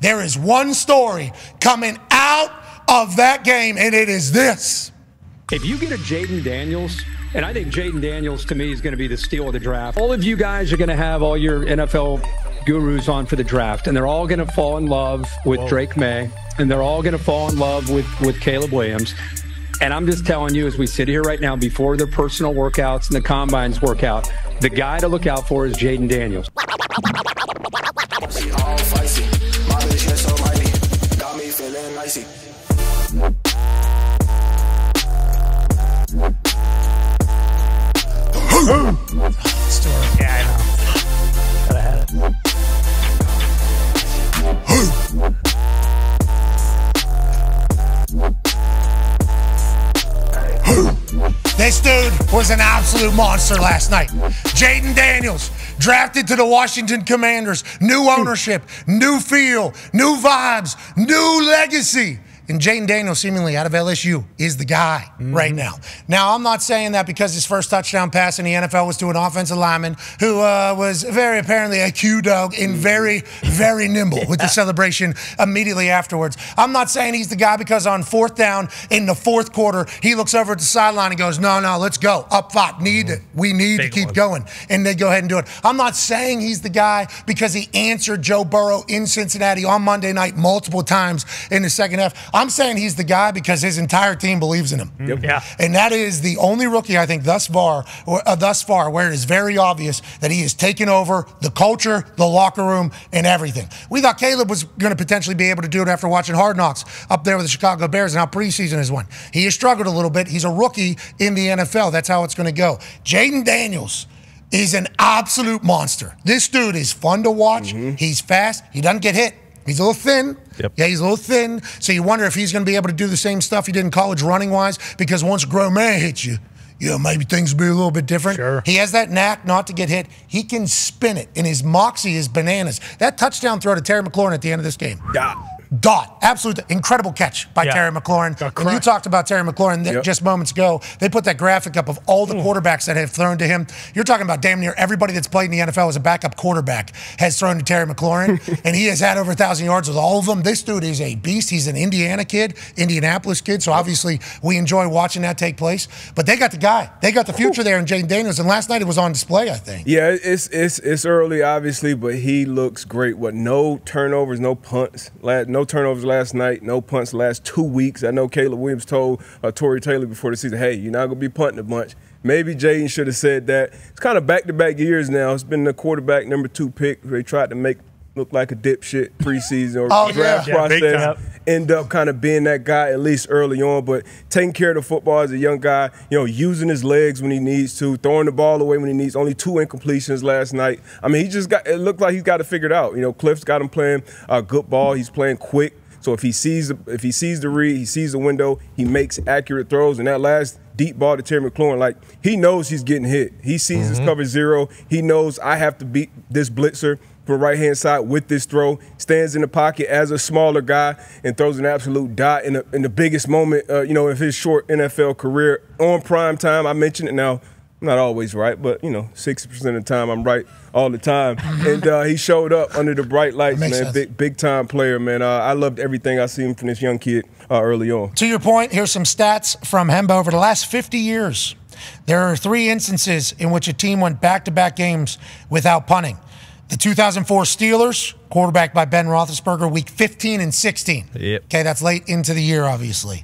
There is one story coming out of that game, and it is this. If you get a Jayden Daniels, and I think Jayden Daniels to me is going to be the steal of the draft. All of you guys are going to have all your NFL gurus on for the draft, and they're all going to fall in love with Drake May, and they're all going to fall in love with Caleb Williams. And I'm just telling you, as we sit here right now, before their personal workouts and the combines workout, the guy to look out for is Jayden Daniels. She all feisty, my bitch is so mighty, got me feeling icy. Story. Yeah, I know. Gotta have it. This dude was an absolute monster last night. Jayden Daniels, drafted to the Washington Commanders. New ownership, new feel, new vibes, new legacy. And Jayden Daniels, seemingly out of LSU, is the guy right now. Now, I'm not saying that because his first touchdown pass in the NFL was to an offensive lineman who was very apparently a Q-dog and very, very nimble with the celebration immediately afterwards. I'm not saying he's the guy because on fourth down in the fourth quarter, he looks over at the sideline and goes, no, let's go. Up front. We need to keep going. And they go ahead and do it. I'm not saying he's the guy because he answered Joe Burrow in Cincinnati on Monday night multiple times in the second half. I'm saying he's the guy because his entire team believes in him. Yep. Yeah. And that is the only rookie, I think, thus far, where it is very obvious that he has taken over the culture, the locker room, and everything. We thought Caleb was going to potentially be able to do it after watching Hard Knocks up there with the Chicago Bears and how preseason has went. He has struggled a little bit. He's a rookie in the NFL. That's how it's going to go. Jayden Daniels is an absolute monster. This dude is fun to watch. He's fast. He doesn't get hit. He's a little thin. Yep. Yeah, he's a little thin. So you wonder if he's going to be able to do the same stuff he did in college running-wise, because once a grown man hits you, maybe things will be a little bit different. Sure. He has that knack not to get hit. He can spin it, and his moxie is bananas. That touchdown throw to Terry McLaurin at the end of this game. Dot. Absolute incredible catch by Terry McLaurin. And you talked about Terry McLaurin just moments ago. They put that graphic up of all the quarterbacks that have thrown to him. You're talking about damn near everybody that's played in the NFL as a backup quarterback has thrown to Terry McLaurin, and he has had over 1,000 yards with all of them. This dude is a beast. He's an Indiana kid, Indianapolis kid, so obviously we enjoy watching that take place. But they got the guy. They got the future there in Jayden Daniels, and last night it was on display, I think. Yeah, it's early, obviously, but he looks great. No turnovers, no punts. No turnovers last night, no punts the last 2 weeks. I know Caleb Williams told Torrey Taylor before the season, hey, you're not going to be punting a bunch. Maybe Jayden should have said that. It's kind of back-to-back years now. It's been the quarterback number 2 pick. They tried to make look like a dipshit preseason or draft process. End up kind of being that guy at least early on, but taking care of the football as a young guy, using his legs when he needs to, throwing the ball away when he needs. Only 2 incompletions last night. I mean, it looked like he's got it figured out. Cliff's got him playing good ball. He's playing quick. So if he sees the read, he sees the window, he makes accurate throws. And that last deep ball to Terry McLaurin, he knows he's getting hit. He sees his cover zero. He knows I have to beat this blitzer from right-hand side with this throw. Stands in the pocket as a smaller guy and throws an absolute dot in the biggest moment, of his short NFL career on prime time. I mentioned it now. I'm not always right, but 60% of the time I'm right all the time. And he showed up under the bright lights, man. Big time player, man. I loved everything I seen from this young kid early on. To your point, here's some stats from Hembo. Over the last 50 years, there are 3 instances in which a team went back-to-back games without punting. The 2004 Steelers, quarterbacked by Ben Roethlisberger, week 15 and 16. Yep. Okay, that's late into the year, obviously.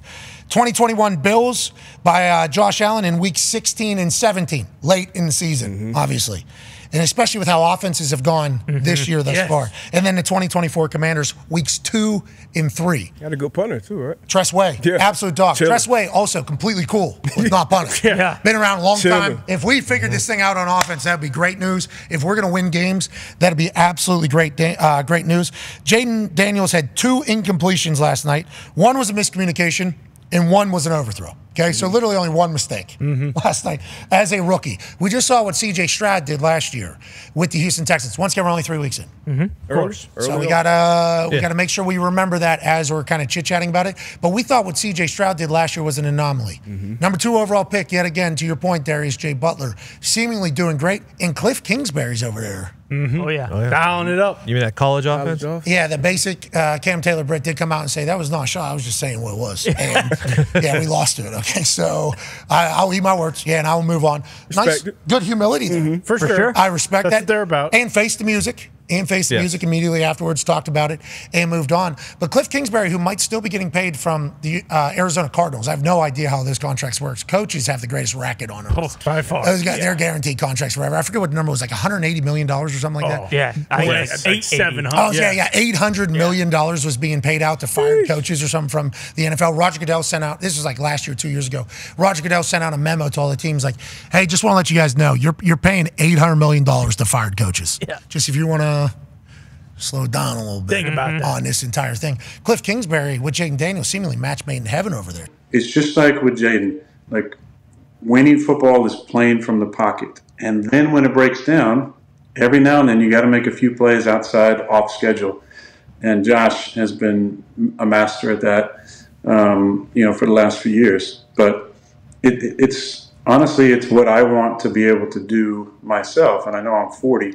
2021 Bills by Josh Allen in week 16 and 17, late in the season, obviously. And especially with how offenses have gone this year thus far. And then the 2024 Commanders, weeks 2 and 3. Got a good punter too, right? Tress Way, absolute dog. Tress Way also completely cool with not punting. Been around a long time. If we figured this thing out on offense, that would be great news. If we're going to win games, that would be absolutely great news. Jayden Daniels had 2 incompletions last night. One was a miscommunication, and one was an overthrow. Okay, so literally only one mistake last night as a rookie. We just saw what C.J. Stroud did last year with the Houston Texans. Once again, we're only 3 weeks in. Of course. So we gotta make sure we remember that as we're kind of chit-chatting about it. But we thought what C.J. Stroud did last year was an anomaly. Number 2 overall pick, yet again, to your point, Darius J. Butler, seemingly doing great. And Cliff Kingsbury's over there. Oh, yeah. Dialing it up. You mean that college offense? Yeah, the basic Cam Taylor-Britt did come out and say that was not a shot. I was just saying what it was. And yeah, we lost to it. Okay, so I'll eat my words. Yeah, and I will move on. Nice, good humility there. For sure. I respect That's that. what they're about. And face the music. And faced the music immediately afterwards, talked about it, and moved on. But Cliff Kingsbury, who might still be getting paid from the Arizona Cardinals, I have no idea how those contracts works. Coaches have the greatest racket on them. Oh, by far. Those guys, they're guaranteed contracts forever. I forget what the number was, like $180 million or something like that. Yeah. Like 700. Oh, yeah. $800 million was being paid out to fired coaches or something from the NFL. Roger Goodell sent out, this was like last year, 2 years ago. Roger Goodell sent out a memo to all the teams like, hey, just want to let you guys know, you're paying $800 million to fired coaches. Yeah. Just if you want to slow down a little bit Think about that. on this entire thing. Cliff Kingsbury with Jayden Daniels seemingly match made in heaven over there. It's just like with Jayden. Like, winning football is playing from the pocket. And then when it breaks down, every now and then you got to make a few plays outside, off schedule. And Josh has been a master at that, for the last few years. But it's honestly, it's what I want to be able to do myself. And I know I'm 40,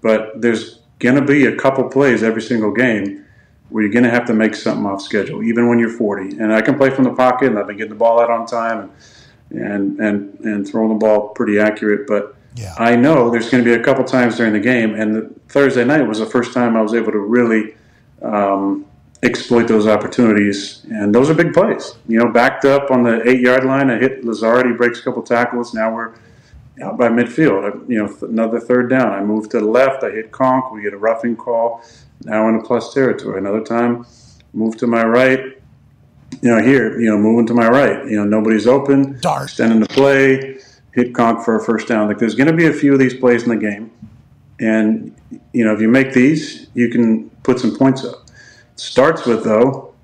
but there's going to be a couple plays every single game where you're going to have to make something off schedule, even when you're 40. And I can play from the pocket, and I've been getting the ball out on time and throwing the ball pretty accurate. But I know there's going to be a couple times during the game, and the Thursday night was the first time I was able to really exploit those opportunities. And those are big plays. Backed up on the 8-yard line, I hit Lazard, he breaks a couple tackles. Now we're out by midfield, another third down. I move to the left. I hit Conk. We get a roughing call. Now in the plus territory. Another time, move to my right. Moving to my right. Nobody's open. Dart. Extending the play. Hit Conk for a first down. Like, there's going to be a few of these plays in the game. And, if you make these, you can put some points up. Starts with, though,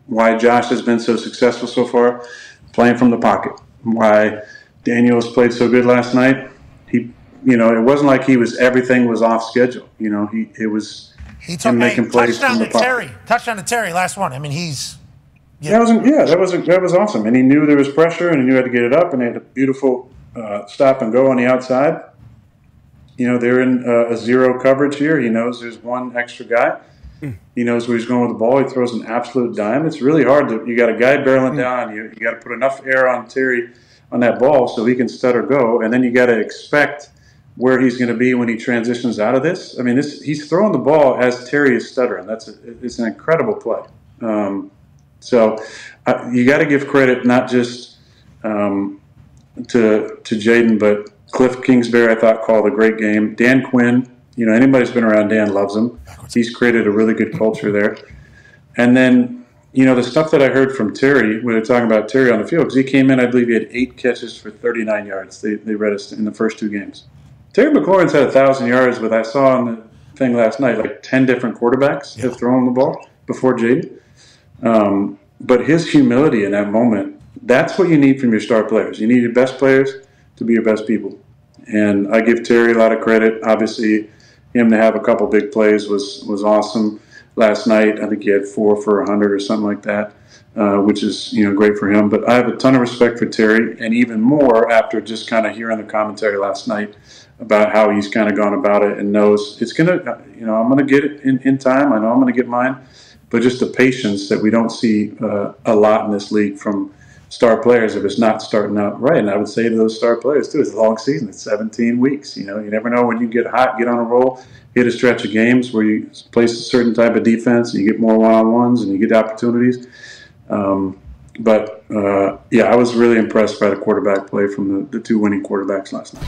why Josh has been so successful so far, playing from the pocket. Why Daniels played so good last night. It wasn't like everything was off schedule. It was him making plays from the pocket. Touchdown to Terry, last one. I mean, that was awesome. And he knew there was pressure, and he knew how to get it up, and they had a beautiful stop and go on the outside. They're in a zero coverage here. He knows there's one extra guy. He knows where he's going with the ball. He throws an absolute dime. It's really hard you got a guy barreling down. You got to put enough air on Terry on that ball so he can stutter go, and then you got to expect where he's going to be when he transitions out of this. I mean, he's throwing the ball as Terry is stuttering. It's an incredible play. So you got to give credit not just to Jayden, but Cliff Kingsbury, I thought, called a great game. Dan Quinn, anybody's been around Dan loves him. He's created a really good culture there. And then, the stuff that I heard from Terry, when they're talking about Terry on the field, because he came in, I believe he had 8 catches for 39 yards. They read us in the first 2 games. Terry McLaurin's had 1,000 yards, but I saw on the thing last night, like 10 different quarterbacks have thrown the ball before Jayden. But his humility in that moment, that's what you need from your star players. You need your best players to be your best people. And I give Terry a lot of credit. Obviously, him to have a couple big plays was awesome. Last night, I think he had 4 for 100 or something like that, which is great for him. But I have a ton of respect for Terry, and even more after just kind of hearing the commentary last night about how he's kind of gone about it and knows it's gonna. I'm gonna get it in time. I know I'm gonna get mine, but just the patience that we don't see a lot in this league from star players if it's not starting out right. And I would say to those star players too, it's a long season. It's 17 weeks. You never know when you get hot, get on a roll, hit a stretch of games where you place a certain type of defense and you get more one-on-ones and you get opportunities. I was really impressed by the quarterback play from the 2 winning quarterbacks last night.